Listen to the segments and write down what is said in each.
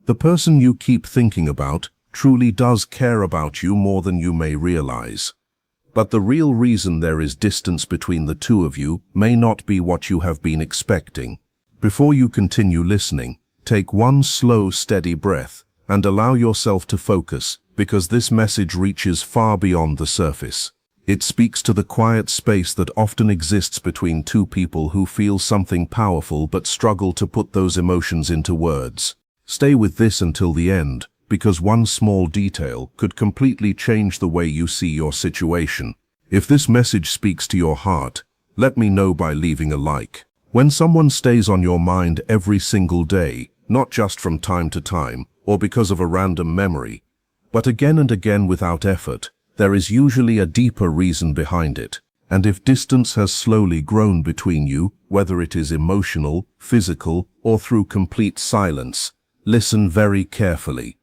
The person you keep thinking about truly does care about you more than you may realize. But the real reason there is distance between the two of you may not be what you have been expecting. Before you continue listening, take one slow, steady breath and allow yourself to focus, because this message reaches far beyond the surface. It speaks to the quiet space that often exists between two people who feel something powerful but struggle to put those emotions into words. Stay with this until the end, because one small detail could completely change the way you see your situation. If this message speaks to your heart, let me know by leaving a like. When someone stays on your mind every single day, not just from time to time, or because of a random memory, but again and again without effort, there is usually a deeper reason behind it. And if distance has slowly grown between you, whether it is emotional, physical, or through complete silence, listen very carefully.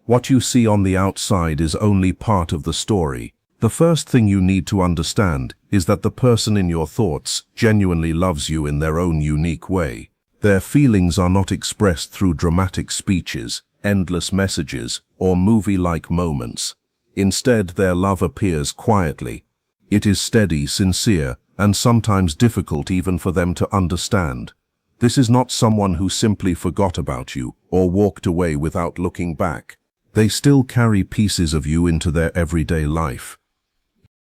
What you see on the outside is only part of the story. The first thing you need to understand is that the person in your thoughts genuinely loves you in their own unique way. Their feelings are not expressed through dramatic speeches, endless messages, or movie-like moments. Instead, their love appears quietly. It is steady, sincere, and sometimes difficult even for them to understand. This is not someone who simply forgot about you or walked away without looking back. They still carry pieces of you into their everyday life.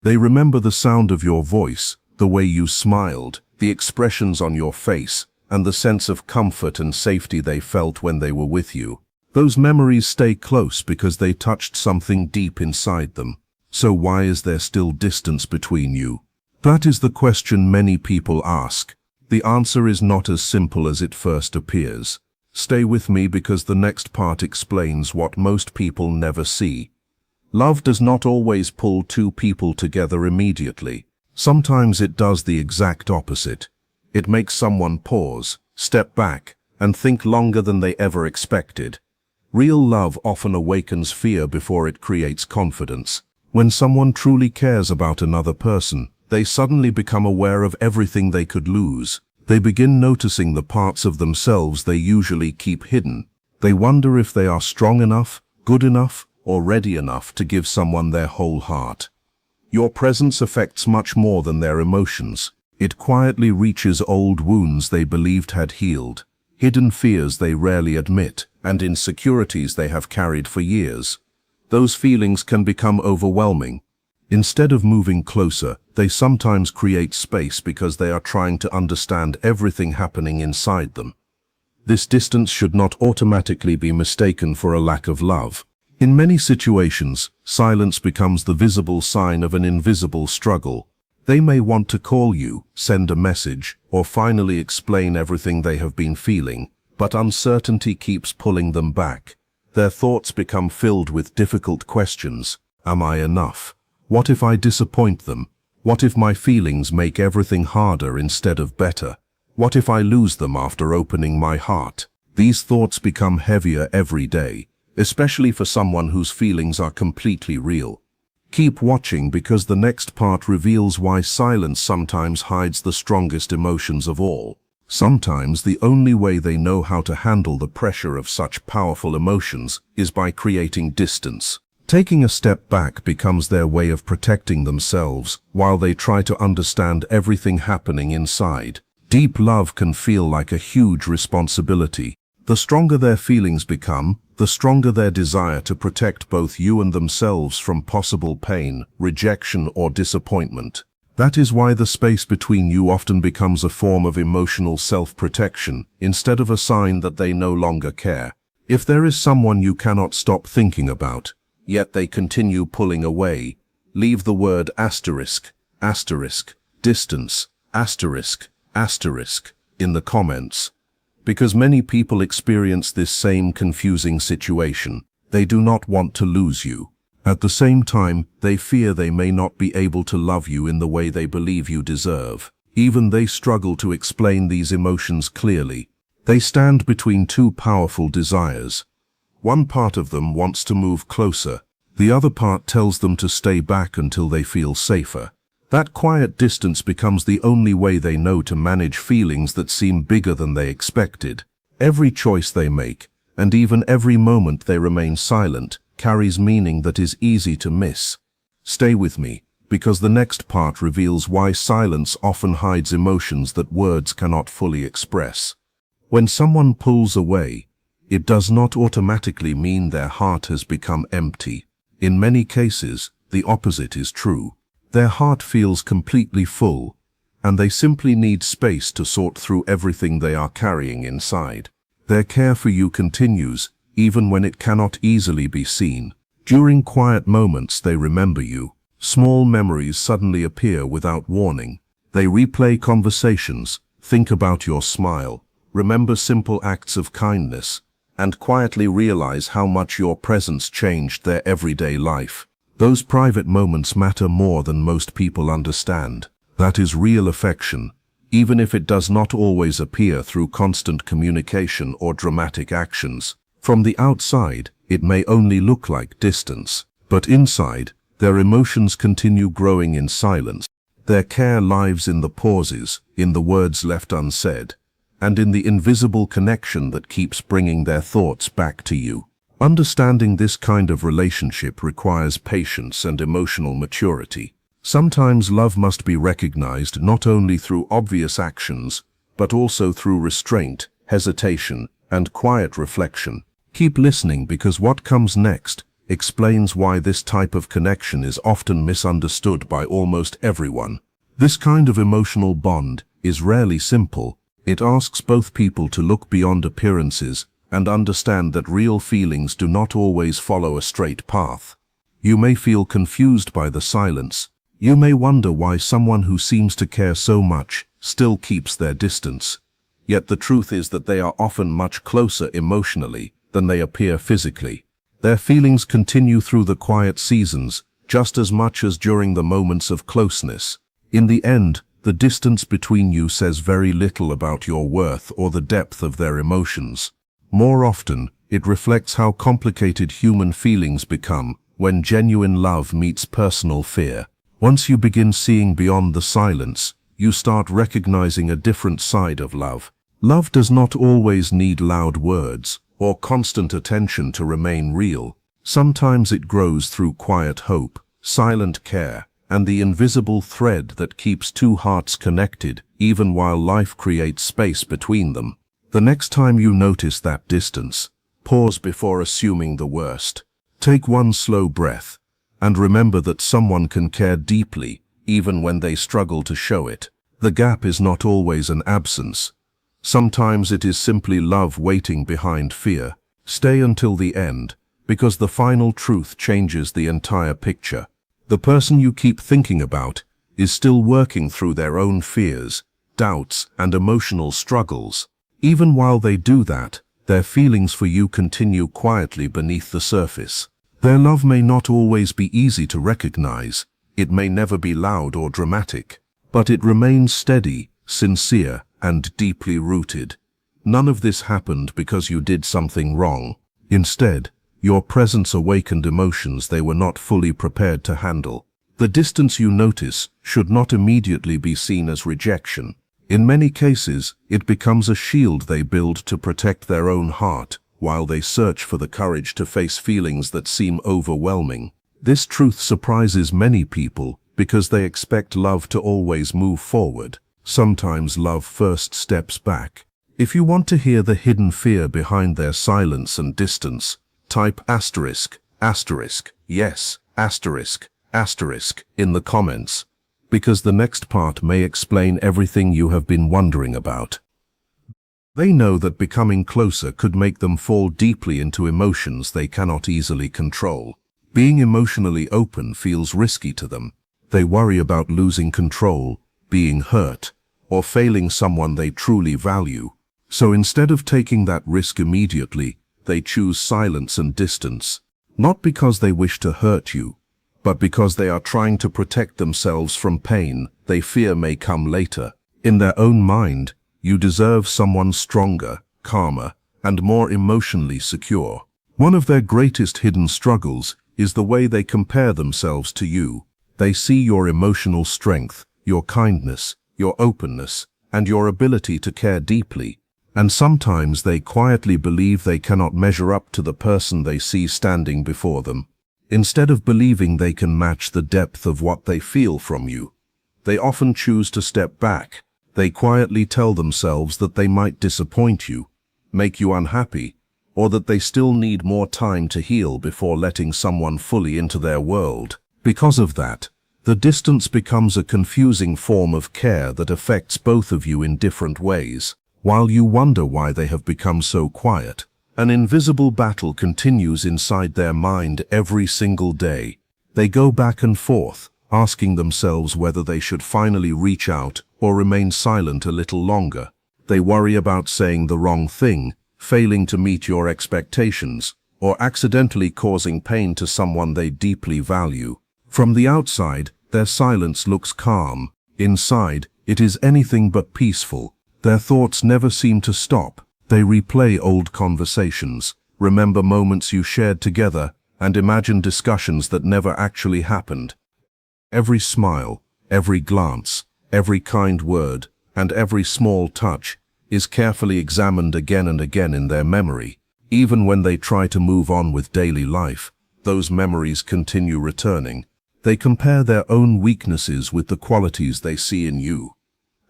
They remember the sound of your voice, the way you smiled, the expressions on your face, and the sense of comfort and safety they felt when they were with you. Those memories stay close because they touched something deep inside them. So why is there still distance between you? That is the question many people ask. The answer is not as simple as it first appears. Stay with me, because the next part explains what most people never see. Love does not always pull two people together immediately. Sometimes it does the exact opposite. It makes someone pause, step back, and think longer than they ever expected. Real love often awakens fear before it creates confidence. When someone truly cares about another person, they suddenly become aware of everything they could lose. They begin noticing the parts of themselves they usually keep hidden. They wonder if they are strong enough, good enough, or ready enough to give someone their whole heart. Your presence affects much more than their emotions. It quietly reaches old wounds they believed had healed, hidden fears they rarely admit, and insecurities they have carried for years. Those feelings can become overwhelming. Instead of moving closer, they sometimes create space because they are trying to understand everything happening inside them. This distance should not automatically be mistaken for a lack of love. In many situations, silence becomes the visible sign of an invisible struggle. They may want to call you, send a message, or finally explain everything they have been feeling, but uncertainty keeps pulling them back. Their thoughts become filled with difficult questions. Am I enough? What if I disappoint them? What if my feelings make everything harder instead of better? What if I lose them after opening my heart? These thoughts become heavier every day, especially for someone whose feelings are completely real. Keep watching, because the next part reveals why silence sometimes hides the strongest emotions of all. Sometimes the only way they know how to handle the pressure of such powerful emotions is by creating distance. Taking a step back becomes their way of protecting themselves while they try to understand everything happening inside. Deep love can feel like a huge responsibility. The stronger their feelings become, the stronger their desire to protect both you and themselves from possible pain, rejection, or disappointment. That is why the space between you often becomes a form of emotional self-protection, instead of a sign that they no longer care. If there is someone you cannot stop thinking about, yet they continue pulling away, leave the word asterisk, distance, in the comments. Because many people experience this same confusing situation. They do not want to lose you. At the same time, they fear they may not be able to love you in the way they believe you deserve. Even they struggle to explain these emotions clearly. They stand between two powerful desires. One part of them wants to move closer. The other part tells them to stay back until they feel safer. That quiet distance becomes the only way they know to manage feelings that seem bigger than they expected. Every choice they make, and even every moment they remain silent carries meaning that is easy to miss. Stay with me, because the next part reveals why silence often hides emotions that words cannot fully express. When someone pulls away, it does not automatically mean their heart has become empty. In many cases, the opposite is true. Their heart feels completely full, and they simply need space to sort through everything they are carrying inside. Their care for you continues, even when it cannot easily be seen. During quiet moments they remember you. Small memories suddenly appear without warning. They replay conversations, think about your smile, remember simple acts of kindness, and quietly realize how much your presence changed their everyday life. Those private moments matter more than most people understand. That is real affection, even if it does not always appear through constant communication or dramatic actions. From the outside, it may only look like distance, but inside, their emotions continue growing in silence. Their care lives in the pauses, in the words left unsaid, and in the invisible connection that keeps bringing their thoughts back to you. Understanding this kind of relationship requires patience and emotional maturity. Sometimes love must be recognized not only through obvious actions, but also through restraint, hesitation, and quiet reflection. Keep listening, because what comes next explains why this type of connection is often misunderstood by almost everyone. This kind of emotional bond is rarely simple. It asks both people to look beyond appearances and understand that real feelings do not always follow a straight path. You may feel confused by the silence. You may wonder why someone who seems to care so much still keeps their distance. Yet the truth is that they are often much closer emotionally than they appear physically. Their feelings continue through the quiet seasons just as much as during the moments of closeness. In the end, the distance between you says very little about your worth or the depth of their emotions. More often, it reflects how complicated human feelings become when genuine love meets personal fear. Once you begin seeing beyond the silence, you start recognizing a different side of love. Love does not always need loud words or constant attention to remain real. Sometimes it grows through quiet hope, silent care, and the invisible thread that keeps two hearts connected even while life creates space between them. The next time you notice that distance, pause before assuming the worst. Take one slow breath, and remember that someone can care deeply even when they struggle to show it. The gap is not always an absence. Sometimes it is simply love waiting behind fear. Stay until the end, because the final truth changes the entire picture. The person you keep thinking about is still working through their own fears, doubts, and emotional struggles. Even while they do that, their feelings for you continue quietly beneath the surface. Their love may not always be easy to recognize. It may never be loud or dramatic, but it remains steady, sincere, and deeply rooted. None of this happened because you did something wrong. Instead, your presence awakened emotions they were not fully prepared to handle. The distance you notice should not immediately be seen as rejection. In many cases, it becomes a shield they build to protect their own heart, while they search for the courage to face feelings that seem overwhelming. This truth surprises many people because they expect love to always move forward. Sometimes love first steps back. If you want to hear the hidden fear behind their silence and distance, type asterisk, asterisk, yes, asterisk, asterisk in the comments, because the next part may explain everything you have been wondering about. They know that becoming closer could make them fall deeply into emotions they cannot easily control. Being emotionally open feels risky to them. They worry about losing control, being hurt, or failing someone they truly value. So instead of taking that risk immediately, they choose silence and distance. Not because they wish to hurt you, but because they are trying to protect themselves from pain they fear may come later. In their own mind, you deserve someone stronger, calmer, and more emotionally secure. One of their greatest hidden struggles is the way they compare themselves to you. They see your emotional strength, your kindness, your openness, and your ability to care deeply. And sometimes they quietly believe they cannot measure up to the person they see standing before them. Instead of believing they can match the depth of what they feel from you, they often choose to step back. They quietly tell themselves that they might disappoint you, make you unhappy, or that they still need more time to heal before letting someone fully into their world. Because of that, the distance becomes a confusing form of care that affects both of you in different ways. While you wonder why they have become so quiet, an invisible battle continues inside their mind every single day. They go back and forth, asking themselves whether they should finally reach out or remain silent a little longer. They worry about saying the wrong thing, failing to meet your expectations, or accidentally causing pain to someone they deeply value. From the outside, their silence looks calm. Inside, it is anything but peaceful. Their thoughts never seem to stop. They replay old conversations, remember moments you shared together, and imagine discussions that never actually happened. Every smile, every glance, every kind word, and every small touch is carefully examined again and again in their memory. Even when they try to move on with daily life, those memories continue returning. They compare their own weaknesses with the qualities they see in you.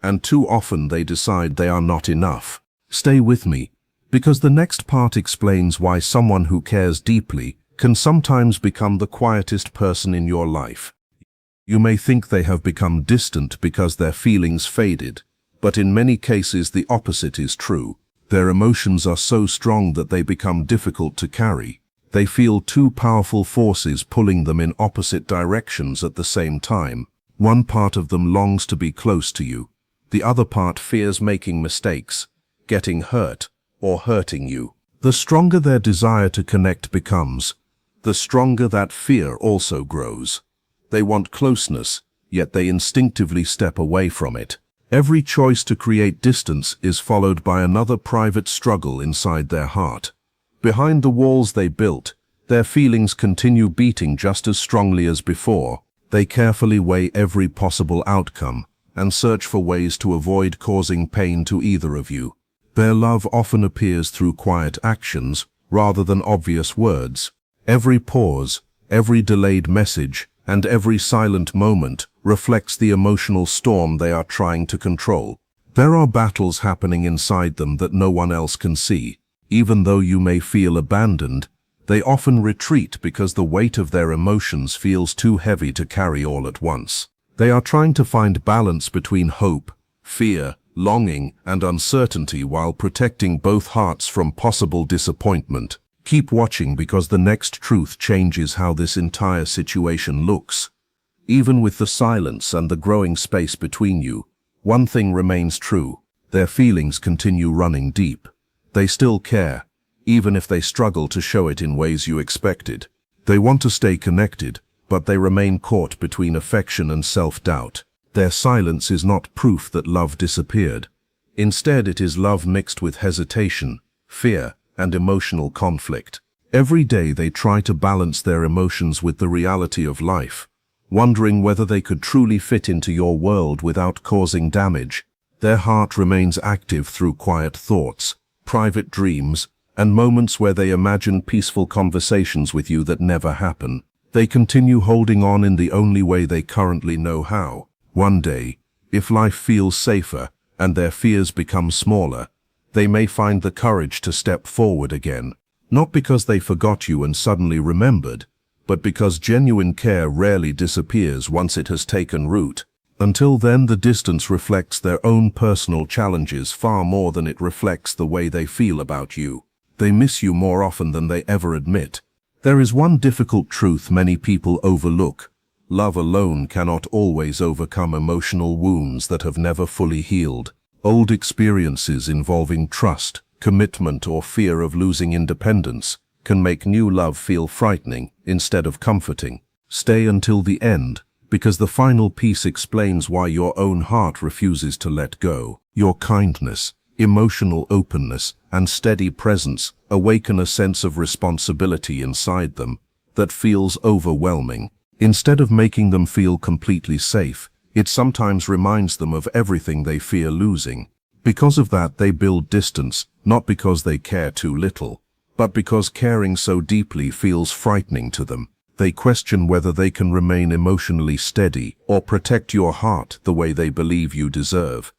And too often they decide they are not enough. Stay with me, because the next part explains why someone who cares deeply can sometimes become the quietest person in your life. You may think they have become distant because their feelings faded, but in many cases the opposite is true. Their emotions are so strong that they become difficult to carry. They feel two powerful forces pulling them in opposite directions at the same time. One part of them longs to be close to you. The other part fears making mistakes, getting hurt, or hurting you. The stronger their desire to connect becomes, the stronger that fear also grows. They want closeness, yet they instinctively step away from it. Every choice to create distance is followed by another private struggle inside their heart. Behind the walls they built, their feelings continue beating just as strongly as before. They carefully weigh every possible outcome and search for ways to avoid causing pain to either of you. Their love often appears through quiet actions rather than obvious words. Every pause, every delayed message, and every silent moment reflects the emotional storm they are trying to control. There are battles happening inside them that no one else can see. Even though you may feel abandoned, they often retreat because the weight of their emotions feels too heavy to carry all at once. They are trying to find balance between hope, fear, longing, and uncertainty while protecting both hearts from possible disappointment. Keep watching because the next truth changes how this entire situation looks. Even with the silence and the growing space between you, one thing remains true. Their feelings continue running deep. They still care, even if they struggle to show it in ways you expected. They want to stay connected, but they remain caught between affection and self-doubt. Their silence is not proof that love disappeared. Instead, it is love mixed with hesitation, fear, and emotional conflict. Every day they try to balance their emotions with the reality of life, wondering whether they could truly fit into your world without causing damage. Their heart remains active through quiet thoughts, private dreams, and moments where they imagine peaceful conversations with you that never happen. They continue holding on in the only way they currently know how. One day, if life feels safer and their fears become smaller, they may find the courage to step forward again. Not because they forgot you and suddenly remembered, but because genuine care rarely disappears once it has taken root. Until then, the distance reflects their own personal challenges far more than it reflects the way they feel about you. They miss you more often than they ever admit. There is one difficult truth many people overlook. Love alone cannot always overcome emotional wounds that have never fully healed. Old experiences involving trust, commitment, or fear of losing independence can make new love feel frightening instead of comforting. Stay until the end, because the final piece explains why your own heart refuses to let go. Your kindness, emotional openness, and steady presence awaken a sense of responsibility inside them that feels overwhelming. Instead of making them feel completely safe, it sometimes reminds them of everything they fear losing. Because of that, they build distance, not because they care too little, but because caring so deeply feels frightening to them. They question whether they can remain emotionally steady or protect your heart the way they believe you deserve.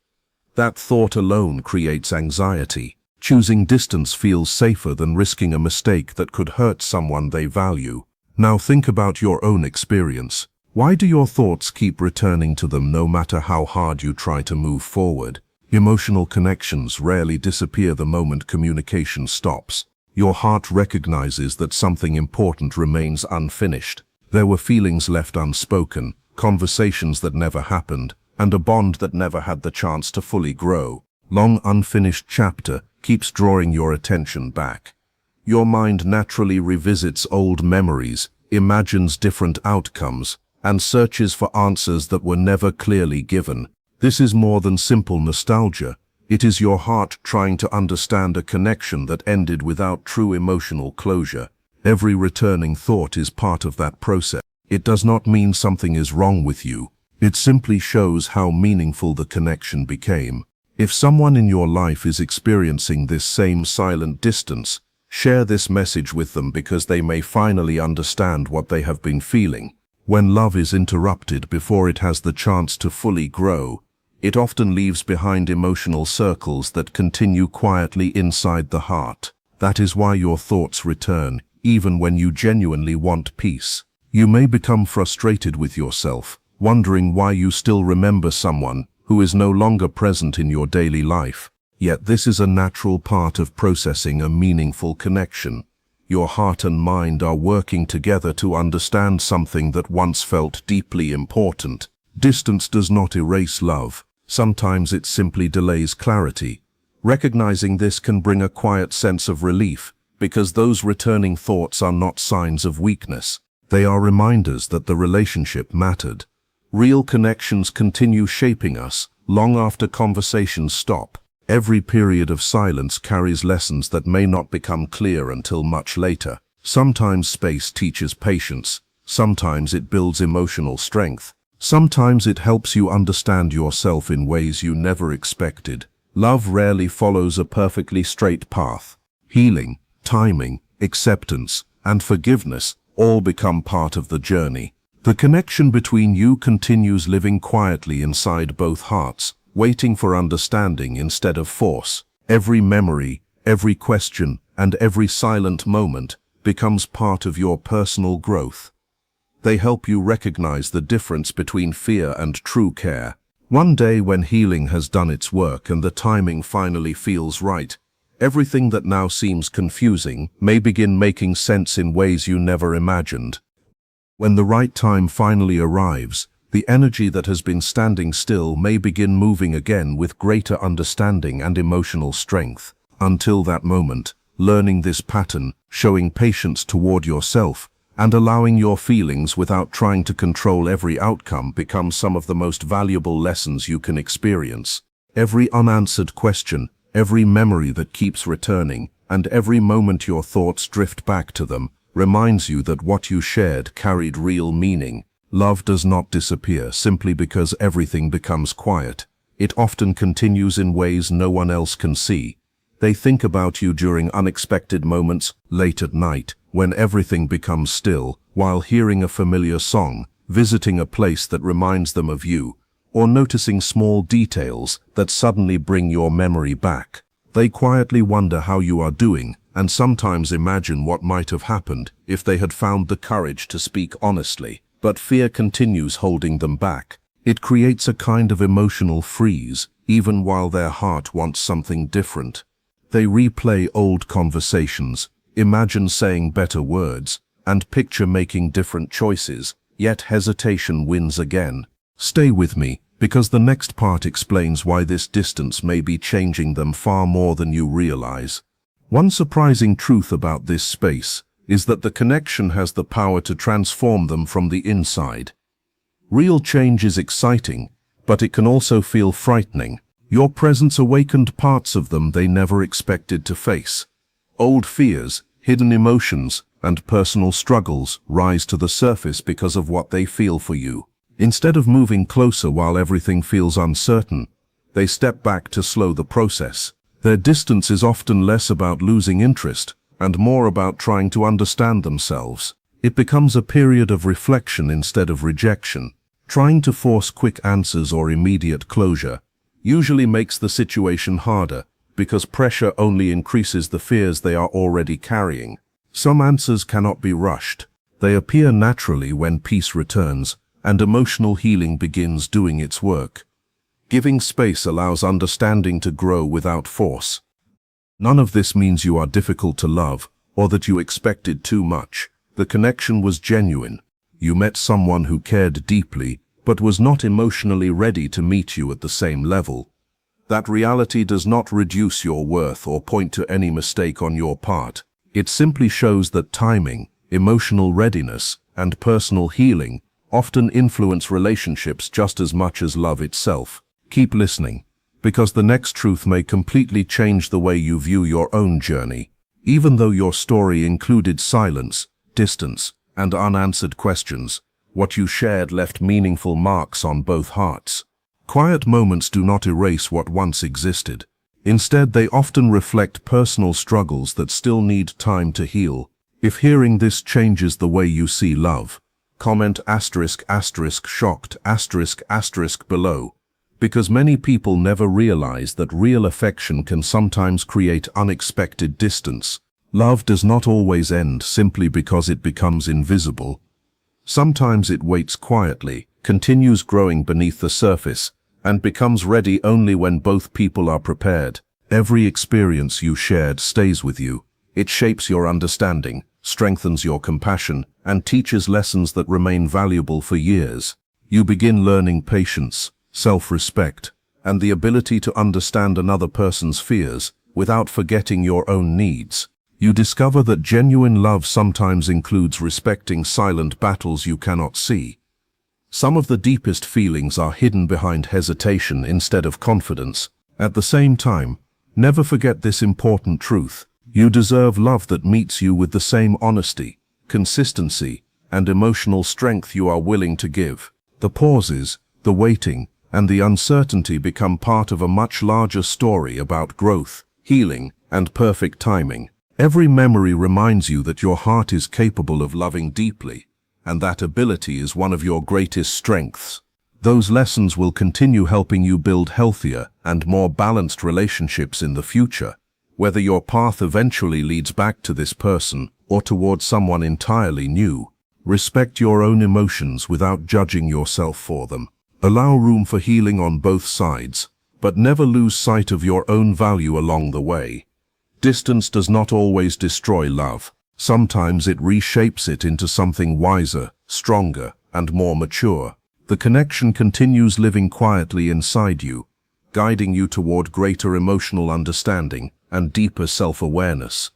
That thought alone creates anxiety. Choosing distance feels safer than risking a mistake that could hurt someone they value. Now think about your own experience. Why do your thoughts keep returning to them no matter how hard you try to move forward? Emotional connections rarely disappear the moment communication stops. Your heart recognizes that something important remains unfinished. There were feelings left unspoken, conversations that never happened, and a bond that never had the chance to fully grow. Long unfinished chapter keeps drawing your attention back. Your mind naturally revisits old memories, imagines different outcomes, and searches for answers that were never clearly given. This is more than simple nostalgia. It is your heart trying to understand a connection that ended without true emotional closure. Every returning thought is part of that process. It does not mean something is wrong with you. It simply shows how meaningful the connection became. If someone in your life is experiencing this same silent distance, share this message with them because they may finally understand what they have been feeling. When love is interrupted before it has the chance to fully grow, it often leaves behind emotional circles that continue quietly inside the heart. That is why your thoughts return, even when you genuinely want peace. You may become frustrated with yourself, wondering why you still remember someone who is no longer present in your daily life. Yet this is a natural part of processing a meaningful connection. Your heart and mind are working together to understand something that once felt deeply important. Distance does not erase love. Sometimes it simply delays clarity. Recognizing this can bring a quiet sense of relief, because those returning thoughts are not signs of weakness. They are reminders that the relationship mattered. Real connections continue shaping us long after conversations stop. Every period of silence carries lessons that may not become clear until much later. Sometimes space teaches patience. Sometimes it builds emotional strength. Sometimes it helps you understand yourself in ways you never expected. Love rarely follows a perfectly straight path. Healing, timing, acceptance, and forgiveness all become part of the journey. The connection between you continues living quietly inside both hearts, waiting for understanding instead of force. Every memory, every question, and every silent moment becomes part of your personal growth. They help you recognize the difference between fear and true care. One day when healing has done its work and the timing finally feels right, everything that now seems confusing may begin making sense in ways you never imagined. When the right time finally arrives, the energy that has been standing still may begin moving again with greater understanding and emotional strength. Until that moment, learning this pattern, showing patience toward yourself, and allowing your feelings without trying to control every outcome becomes some of the most valuable lessons you can experience. Every unanswered question, every memory that keeps returning, and every moment your thoughts drift back to them, reminds you that what you shared carried real meaning. Love does not disappear simply because everything becomes quiet. It often continues in ways no one else can see. They think about you during unexpected moments, late at night, when everything becomes still, while hearing a familiar song, visiting a place that reminds them of you, or noticing small details that suddenly bring your memory back. They quietly wonder how you are doing, and sometimes imagine what might have happened if they had found the courage to speak honestly. But fear continues holding them back. It creates a kind of emotional freeze, even while their heart wants something different. They replay old conversations, imagine saying better words, and picture making different choices, yet hesitation wins again. Stay with me, because the next part explains why this distance may be changing them far more than you realize. One surprising truth about this space is that the connection has the power to transform them from the inside. Real change is exciting, but it can also feel frightening. Your presence awakened parts of them they never expected to face. Old fears, hidden emotions, and personal struggles rise to the surface because of what they feel for you. Instead of moving closer while everything feels uncertain, they step back to slow the process. Their distance is often less about losing interest and more about trying to understand themselves. It becomes a period of reflection instead of rejection. Trying to force quick answers or immediate closure usually makes the situation harder because pressure only increases the fears they are already carrying. Some answers cannot be rushed. They appear naturally when peace returns and emotional healing begins doing its work. Giving space allows understanding to grow without force. None of this means you are difficult to love or that you expected too much. The connection was genuine. You met someone who cared deeply but was not emotionally ready to meet you at the same level. That reality does not reduce your worth or point to any mistake on your part. It simply shows that timing, emotional readiness, and personal healing often influence relationships just as much as love itself. Keep listening, because the next truth may completely change the way you view your own journey. Even though your story included silence, distance, and unanswered questions, what you shared left meaningful marks on both hearts. Quiet moments do not erase what once existed. Instead, they often reflect personal struggles that still need time to heal. If hearing this changes the way you see love, comment **shocked** below, because many people never realize that real affection can sometimes create unexpected distance. Love does not always end simply because it becomes invisible. Sometimes it waits quietly, continues growing beneath the surface, and becomes ready only when both people are prepared. Every experience you shared stays with you. It shapes your understanding, strengthens your compassion, and teaches lessons that remain valuable for years. You begin learning patience, self-respect, and the ability to understand another person's fears without forgetting your own needs. You discover that genuine love sometimes includes respecting silent battles you cannot see. Some of the deepest feelings are hidden behind hesitation instead of confidence. At the same time, never forget this important truth. You deserve love that meets you with the same honesty, consistency, and emotional strength you are willing to give. The pauses, the waiting, and the uncertainty become part of a much larger story about growth, healing, and perfect timing. Every memory reminds you that your heart is capable of loving deeply, and that ability is one of your greatest strengths. Those lessons will continue helping you build healthier and more balanced relationships in the future. Whether your path eventually leads back to this person or towards someone entirely new, respect your own emotions without judging yourself for them. Allow room for healing on both sides, but never lose sight of your own value along the way. Distance does not always destroy love. Sometimes it reshapes it into something wiser, stronger, and more mature. The connection continues living quietly inside you, guiding you toward greater emotional understanding and deeper self-awareness.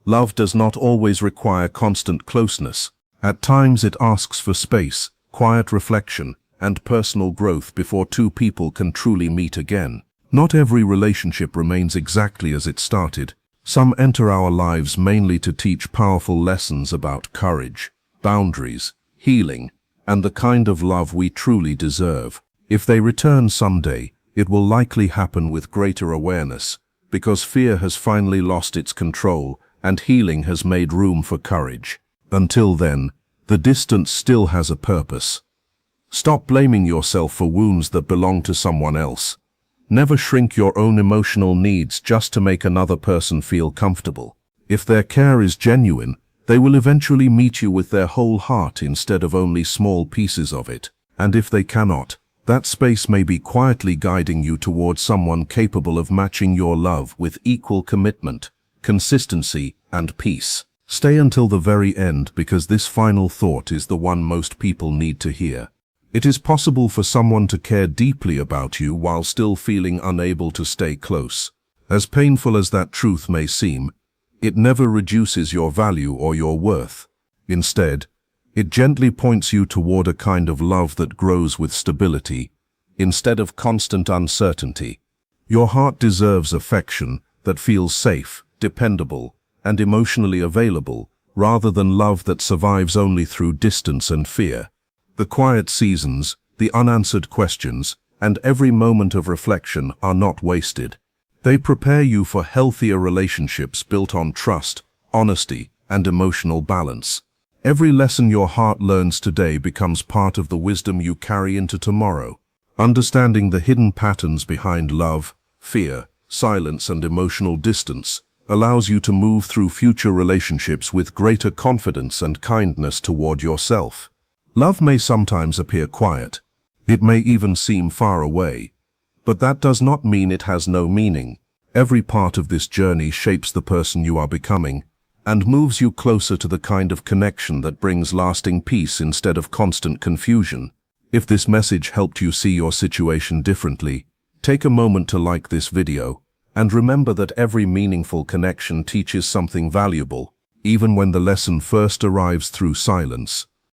Love does not always require constant closeness. At times it asks for space, quiet reflection, and personal growth before two people can truly meet again. Not every relationship remains exactly as it started. Some enter our lives mainly to teach powerful lessons about courage, boundaries, healing, and the kind of love we truly deserve. If they return someday, it will likely happen with greater awareness, because fear has finally lost its control and healing has made room for courage. Until then, the distance still has a purpose. Stop blaming yourself for wounds that belong to someone else. Never shrink your own emotional needs just to make another person feel comfortable. If their care is genuine, they will eventually meet you with their whole heart instead of only small pieces of it. And if they cannot, that space may be quietly guiding you towards someone capable of matching your love with equal commitment, consistency, and peace. Stay until the very end, because this final thought is the one most people need to hear. It is possible for someone to care deeply about you while still feeling unable to stay close. As painful as that truth may seem, it never reduces your value or your worth. Instead, it gently points you toward a kind of love that grows with stability, instead of constant uncertainty. Your heart deserves affection that feels safe, dependable, and emotionally available, rather than love that survives only through distance and fear. The quiet seasons, the unanswered questions, and every moment of reflection are not wasted. They prepare you for healthier relationships built on trust, honesty, and emotional balance. Every lesson your heart learns today becomes part of the wisdom you carry into tomorrow. Understanding the hidden patterns behind love, fear, silence, and emotional distance allows you to move through future relationships with greater confidence and kindness toward yourself. Love may sometimes appear quiet. It may even seem far away. But that does not mean it has no meaning. Every part of this journey shapes the person you are becoming and moves you closer to the kind of connection that brings lasting peace instead of constant confusion. If this message helped you see your situation differently, take a moment to like this video, and remember that every meaningful connection teaches something valuable, even when the lesson first arrives through silence.